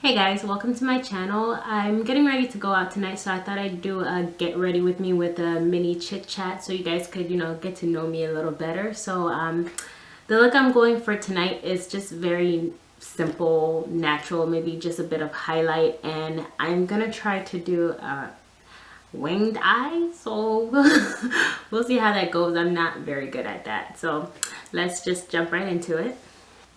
Hey guys, welcome to my channel. I'm getting ready to go out tonight, so I thought I'd do a get ready with me with a mini chit chat so you guys could, get to know me a little better. So the look I'm going for tonight is just very simple, natural, maybe just a bit of highlight, and I'm gonna try to do winged eyes. So we'll see how that goes. I'm not very good at that. So let's just jump right into it.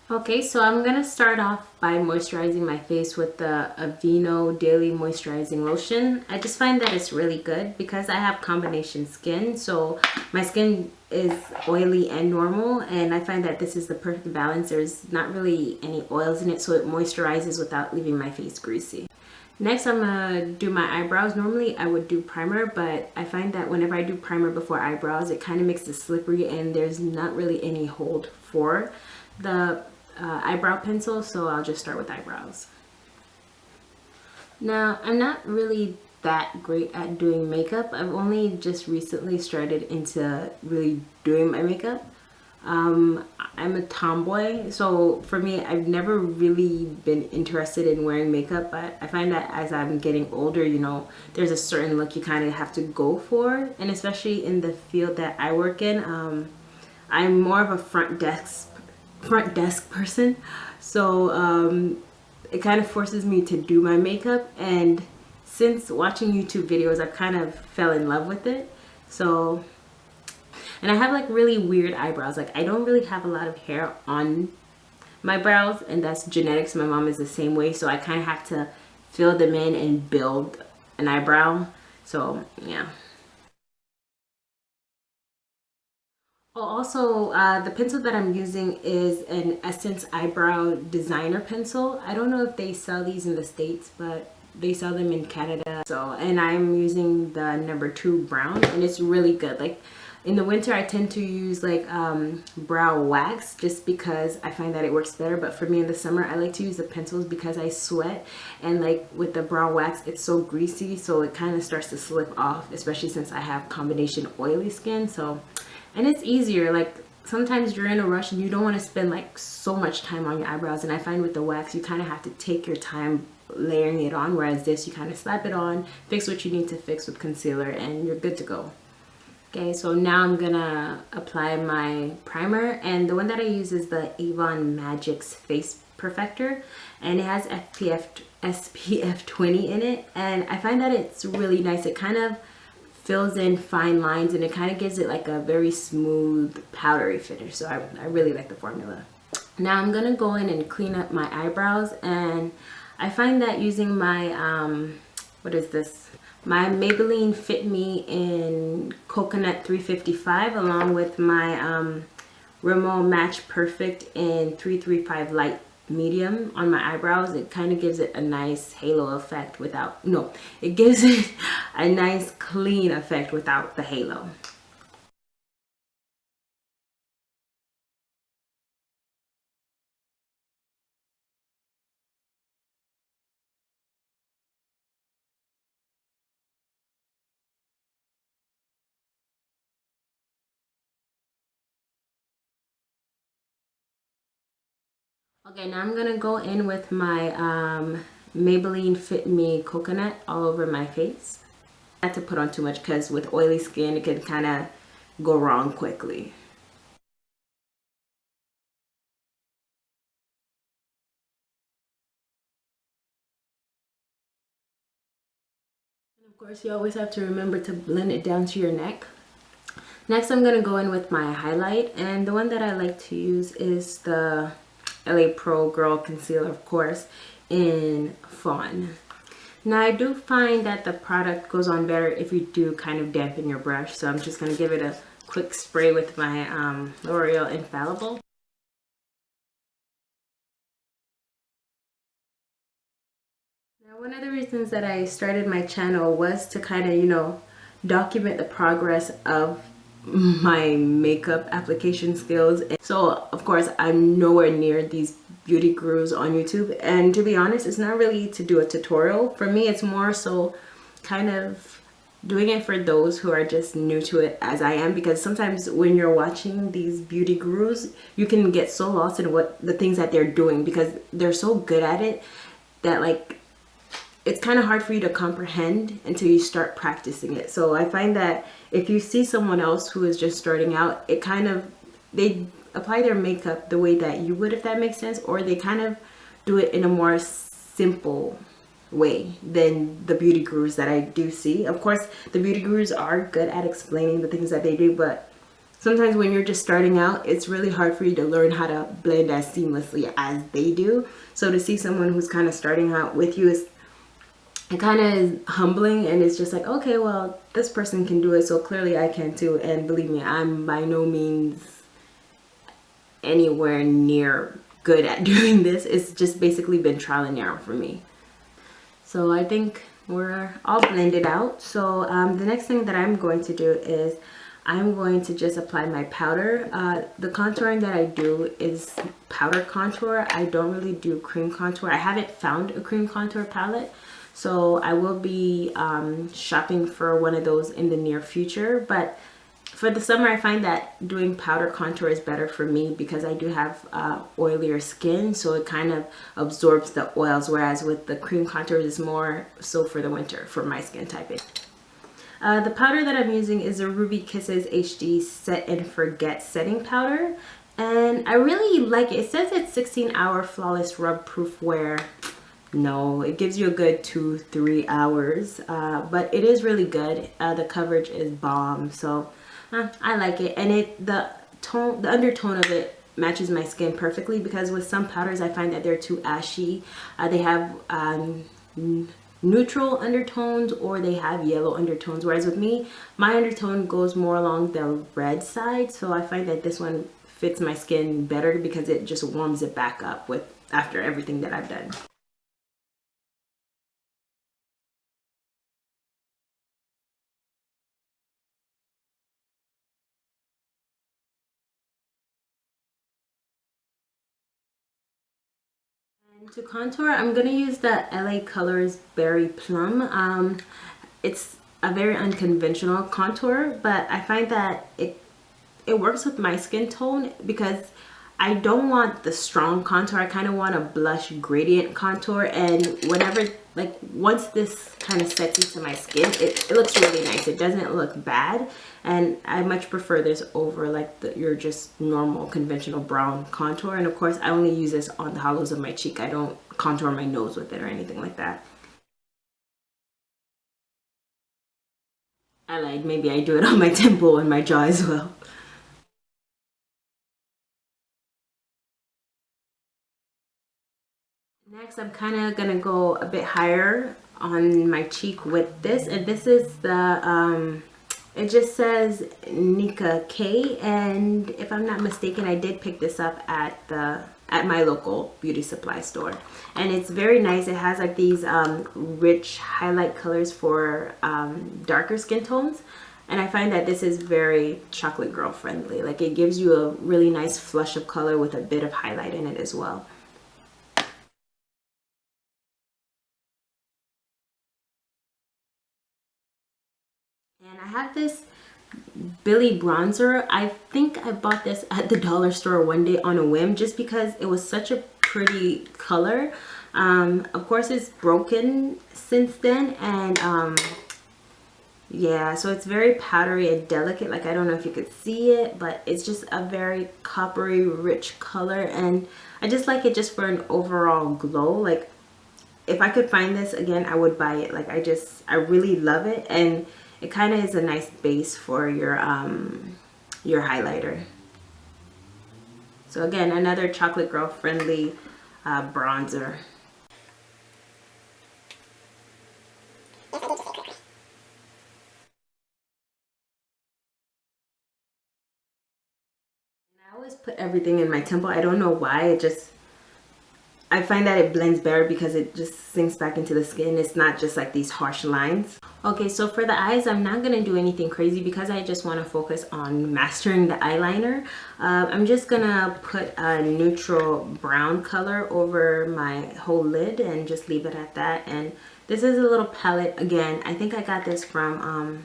Okay, so I'm gonna start off by moisturizing my face with the Aveeno Daily Moisturizing Lotion. I just find that it's really good because I have combination skin, so my skin is oily and normal, and I find that this is the perfect balance. There's not really any oils in it, so it moisturizes without leaving my face greasy. Next, I'm gonna do my eyebrows. Normally I would do primer, but I find that whenever I do primer before eyebrows, it kind of makes it slippery and there's not really any hold for the eyebrow pencil, so I'll just start with eyebrows. Now, I'm not really that great at doing makeup. I've only just recently started into really doing my makeup. I'm a tomboy, so for me, I've never really been interested in wearing makeup, but I find that as I'm getting older, there's a certain look you kind of have to go for, and especially in the field that I work in, I'm more of a front desk person, so it kind of forces me to do my makeup, and since watching YouTube videos I've kind of fell in love with it. So, and I have like really weird eyebrows. Like, I don't really have a lot of hair on my brows, and that's genetics. My mom is the same way, so I kind of have to fill them in and build an eyebrow. So yeah. Oh, also, the pencil that I'm using is an Essence Eyebrow Designer Pencil. I don't know if they sell these in the States, but they sell them in Canada. So, and I'm using the number 2 brown, and it's really good. Like, in the winter, I tend to use like brow wax just because I find that it works better. But for me in the summer, I like to use the pencils because I sweat, and like with the brow wax, it's so greasy, so it kind of starts to slip off, especially since I have combination oily skin. So, and it's easier. Like, sometimes you're in a rush and you don't want to spend like so much time on your eyebrows, and I find with the wax you kind of have to take your time layering it on, whereas this, you kind of slap it on, fix what you need to fix with concealer, and you're good to go. Okay, so now I'm gonna apply my primer, and the one that I use is the Avon Magic's Face Perfector, and it has SPF 20 in it, and I find that it's really nice. It kind of fills in fine lines, and it kind of gives it like a very smooth powdery finish, so I really like the formula. Now I'm gonna go in and clean up my eyebrows, and I find that using my what is this, my Maybelline Fit Me in Coconut 355 along with my Rimmel Match Perfect in 335 Light Medium on my eyebrows, it kind of gives it a nice halo effect without, no, it gives it a nice clean effect without the halo. Okay, now I'm gonna go in with my Maybelline Fit Me Coconut all over my face. Not to put on too much because with oily skin it can kind of go wrong quickly. And of course, you always have to remember to blend it down to your neck. Next, I'm gonna go in with my highlight, and the one that I like to use is the LA Pro Girl Concealer, of course, in Fawn. Now, I do find that the product goes on better if you do kind of dampen your brush, so I'm just gonna give it a quick spray with my L'Oreal Infallible. Now, one of the reasons that I started my channel was to kind of, document the progress of my makeup application skills. So, of course, I'm nowhere near these beauty gurus on YouTube. And to be honest, it's not really to do a tutorial. For me, it's more so kind of doing it for those who are just new to it as I am, because sometimes when you're watching these beauty gurus, you can get so lost in what the things that they're doing because they're so good at it that like it's kind of hard for you to comprehend until you start practicing it. So I find that if you see someone else who is just starting out, it kind of, they apply their makeup the way that you would, if that makes sense, or they kind of do it in a more simple way than the beauty gurus that I do see. Of course, the beauty gurus are good at explaining the things that they do, but sometimes when you're just starting out, it's really hard for you to learn how to blend as seamlessly as they do. So to see someone who's kind of starting out with you is, it kind of is humbling, and it's just like, okay, well, this person can do it, so clearly I can too. And believe me, I'm by no means anywhere near good at doing this. It's just basically been trial and error for me. So I think we're all blended out. So the next thing that I'm going to do is I'm going to just apply my powder. The contouring that I do is powder contour. I don't really do cream contour. I haven't found a cream contour palette, so I will be shopping for one of those in the near future. But for the summer, I find that doing powder contour is better for me because I do have oilier skin, so it kind of absorbs the oils, whereas with the cream contour is more so for the winter for my skin typing. The powder that I'm using is a Ruby Kisses HD Set and Forget setting powder, and I really like it. It says it's 16-hour flawless rub proof wear. No, it gives you a good 2-3 hours, but it is really good. The coverage is bomb, so I like it, and the undertone of it matches my skin perfectly, because with some powders I find that they're too ashy. They have neutral undertones or they have yellow undertones, whereas with me, my undertone goes more along the red side, so I find that this one fits my skin better because it just warms it back up with after everything that I've done. And to contour, I'm going to use the LA Colors Berry Plum. It's a very unconventional contour, but I find that it works with my skin tone because I don't want the strong contour. I kind of want a blush gradient contour, and whenever, like, once this kind of sets into my skin, it looks really nice. It doesn't look bad, and I much prefer this over like your just normal conventional brown contour. And of course, I only use this on the hollows of my cheek. I don't contour my nose with it or anything like that. I lied, maybe I do it on my temple and my jaw as well. Next, I'm kind of gonna go a bit higher on my cheek with this, and this is the it just says Nika K, and if I'm not mistaken, I did pick this up at my local beauty supply store, and it's very nice. It has like these rich highlight colors for darker skin tones, and I find that this is very chocolate girl friendly. Like, it gives you a really nice flush of color with a bit of highlight in it as well. And I have this Billy bronzer. I think I bought this at the dollar store one day on a whim just because it was such a pretty color. Of course, it's broken since then, and yeah, so it's very powdery and delicate. Like, I don't know if you could see it, but it's just a very coppery rich color, and I just like it just for an overall glow. Like, if I could find this again, I would buy it. Like, I really love it, and it kind of is a nice base for your highlighter. So again, another chocolate girl friendly bronzer. I always put everything in my temple. I don't know why. I find that it blends better because it just sinks back into the skin. It's not just like these harsh lines. Okay, so for the eyes, I'm not gonna do anything crazy because I just want to focus on mastering the eyeliner. I'm just gonna put a neutral brown color over my whole lid and just leave it at that. And this is a little palette. Again, I think I got this from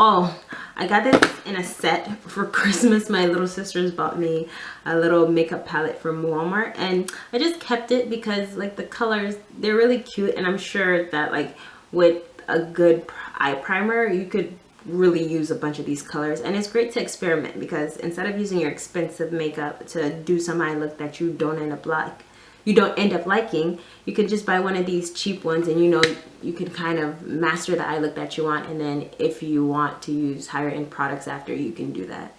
Oh, I got this in a set for Christmas. My little sisters bought me a little makeup palette from Walmart, and I just kept it because like the colors, they're really cute, and I'm sure that like with a good eye primer you could really use a bunch of these colors. And it's great to experiment because instead of using your expensive makeup to do some eye look that you don't end up liking, you can just buy one of these cheap ones, and you know you can kind of master the eye look that you want. And then if you want to use higher end products after, you can do that.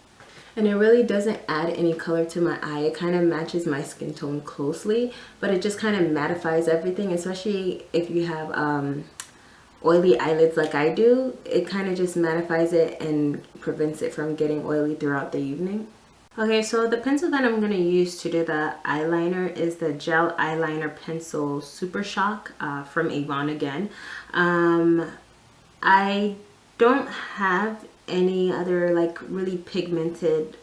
And it really doesn't add any color to my eye. It kind of matches my skin tone closely, but it just kind of mattifies everything, especially if you have oily eyelids like I do. It kind of just mattifies it and prevents it from getting oily throughout the evening. Okay, so the pencil that I'm going to use to do the eyeliner is the gel eyeliner pencil Super Shock from Avon again. I don't have any other like really pigmented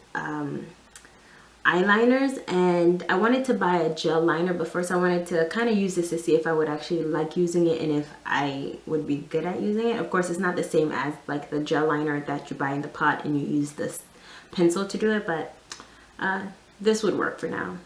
eyeliners, and I wanted to buy a gel liner, but first I wanted to kind of use this to see if I would actually like using it and if I would be good at using it. Of course, it's not the same as like the gel liner that you buy in the pot and you use this pencil to do it, but this would work for now.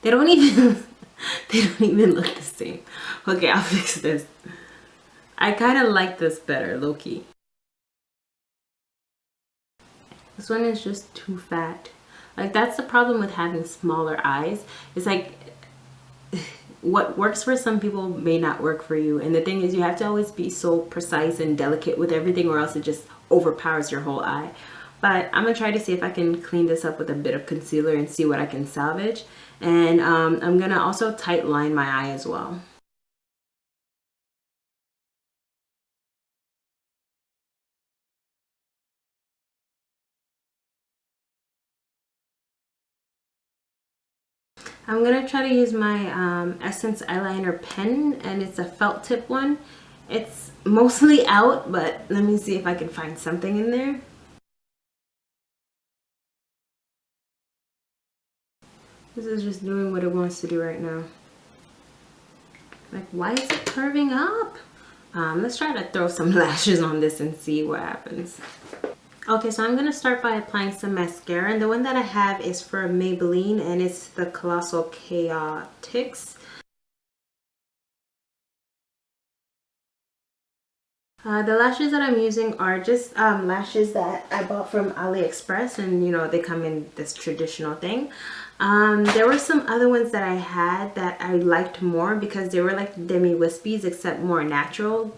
They don't even they don't even look the same. Okay, I'll fix this. I kind of like this better, low-key. This one is just too fat. Like, that's the problem with having smaller eyes. It's like what works for some people may not work for you. And the thing is, you have to always be so precise and delicate with everything, or else it just overpowers your whole eye. But I'm gonna try to see if I can clean this up with a bit of concealer and see what I can salvage. And I'm gonna also tight line my eye as well. I'm gonna try to use my Essence eyeliner pen, and it's a felt tip one. It's mostly out, but let me see if I can find something in there. This is just doing what it wants to do right now. Like, why is it curving up? Let's try to throw some lashes on this and see what happens. Okay, so I'm going to start by applying some mascara, and the one that I have is for Maybelline, and it's the Colossal Chaotix. The lashes that I'm using are just lashes that I bought from AliExpress, and you know, they come in this traditional thing. There were some other ones that I had that I liked more because they were like demi-wispies except more natural.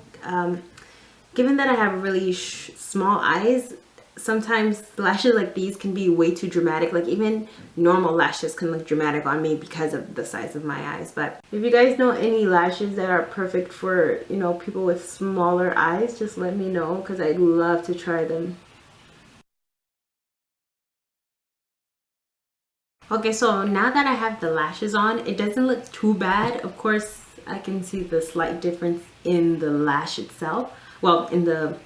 Given that I have really small eyes, sometimes lashes like these can be way too dramatic. Like even normal lashes can look dramatic on me because of the size of my eyes. But if you guys know any lashes that are perfect for, you know, people with smaller eyes, just let me know because I'd love to try them. Okay, so now that I have the lashes on, it doesn't look too bad. Of course, I can see the slight difference in the lash itself. Well, in the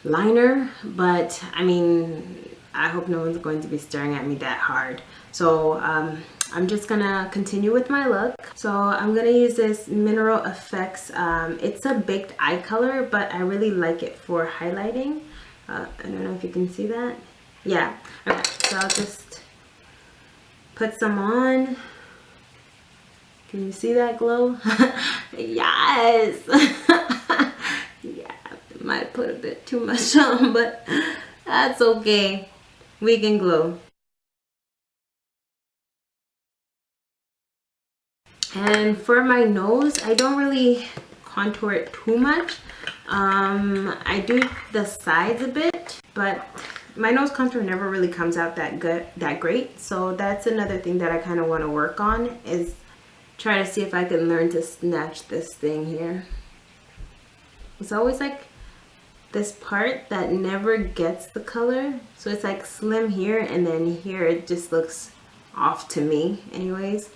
liner, but I mean, I hope no one's going to be staring at me that hard. So I'm just gonna continue with my look. So I'm gonna use this Mineral Effects. It's a baked eye color, but I really like it for highlighting. I don't know if you can see that. Yeah. Okay, so I'll just put some on. Can you see that glow? Yes. Yeah, might put a bit too much on, but that's okay. We can glow. And for my nose, I don't really contour it too much. I do the sides a bit, but my nose contour never really comes out that great. So that's another thing that I kind of want to work on, is try to see if I can learn to snatch this thing here. It's always like this part that never gets the color, so it's like slim here, and then here it just looks off to me anyways.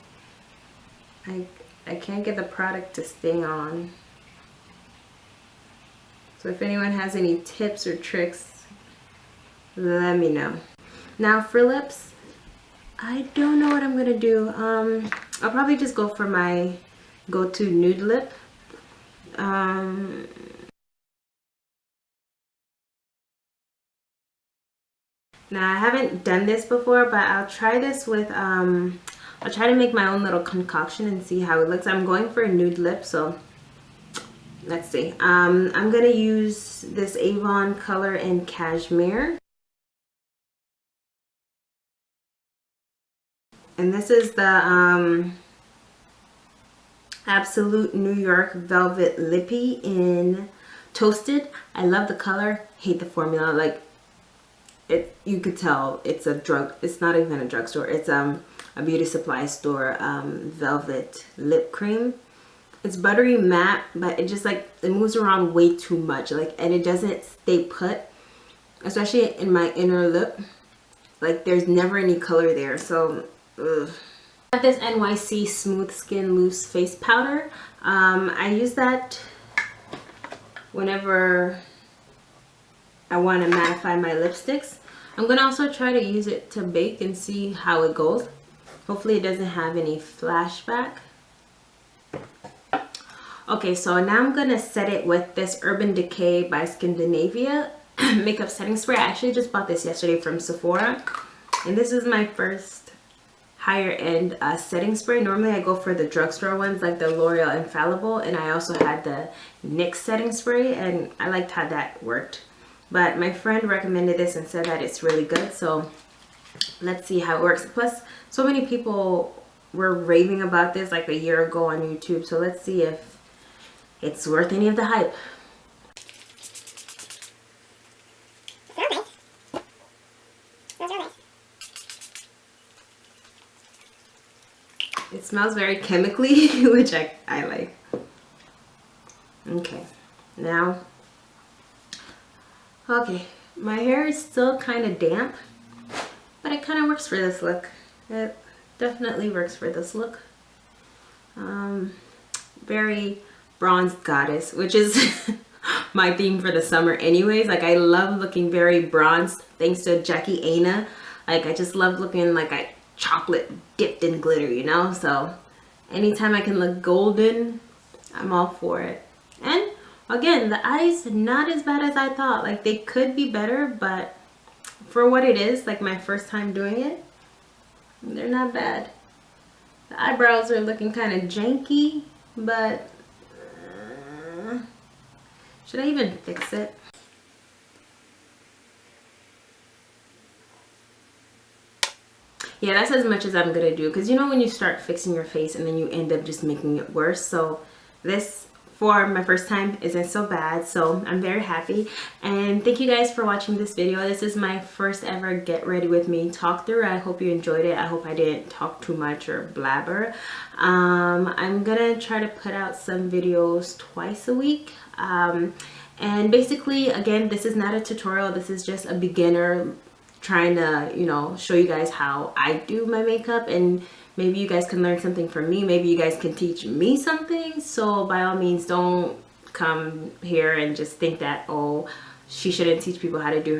I can't get the product to stay on. So if anyone has any tips or tricks, let me know. Now for lips, I don't know what I'm gonna do. I'll probably just go for my go-to nude lip. Now I haven't done this before, but I'll try this with I'll try to make my own little concoction and see how it looks. I'm going for a nude lip, so let's see. I'm gonna use this Avon color in Cashmere, and this is the Absolute New York Velvet Lippy in Toasted. I love the color, hate the formula. Like, you could tell it's a drug. It's not even a drugstore. It's a beauty supply store velvet lip cream. It's buttery matte, but it just like it moves around way too much. Like, and it doesn't stay put, especially in my inner lip. Like, there's never any color there. So, ugh. I have this NYC Smooth Skin Loose Face Powder. I use that whenever I want to mattify my lipsticks. I'm gonna also try to use it to bake and see how it goes. Hopefully it doesn't have any flashback. Okay, so now I'm gonna set it with this Urban Decay by Scandinavia makeup setting spray. I actually just bought this yesterday from Sephora, and this is my first higher end setting spray. Normally I go for the drugstore ones like the L'Oreal Infallible, and I also had the NYX setting spray, and I liked how that worked. But my friend recommended this and said that it's really good, so let's see how it works. Plus, so many people were raving about this like a year ago on YouTube, so let's see if it's worth any of the hype. It smells very chemically, which I like. Okay, now, okay, my hair is still kind of damp, but it kind of works for this look. It definitely works for this look. Very bronzed goddess, which is my theme for the summer anyways. Like, I love looking very bronzed thanks to Jackie Aina. Like, I just love looking like a chocolate dipped in glitter, you know? So anytime I can look golden, I'm all for it. And again, the eyes, not as bad as I thought. Like, they could be better, but for what it is, like my first time doing it, they're not bad. The eyebrows are looking kind of janky, but should I even fix it? Yeah, that's as much as I'm gonna do, because you know when you start fixing your face and then you end up just making it worse. So this, for my first time, isn't so bad, so I'm very happy. And thank you guys for watching this video. This is my first ever get ready with me talk through. I hope you enjoyed it. I hope I didn't talk too much or blabber. I'm gonna try to put out some videos twice a week. And basically, again, this is not a tutorial. This is just a beginner trying to, you know, show you guys how I do my makeup, and maybe you guys can learn something from me. Maybe you guys can teach me something. So by all means, don't come here and just think that, oh, she shouldn't teach people how to do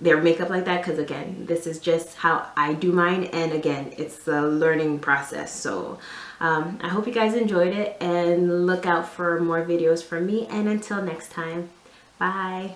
their makeup like that, because again, this is just how I do mine, and again, it's a learning process. So I hope you guys enjoyed it, and look out for more videos from me, and until next time, bye.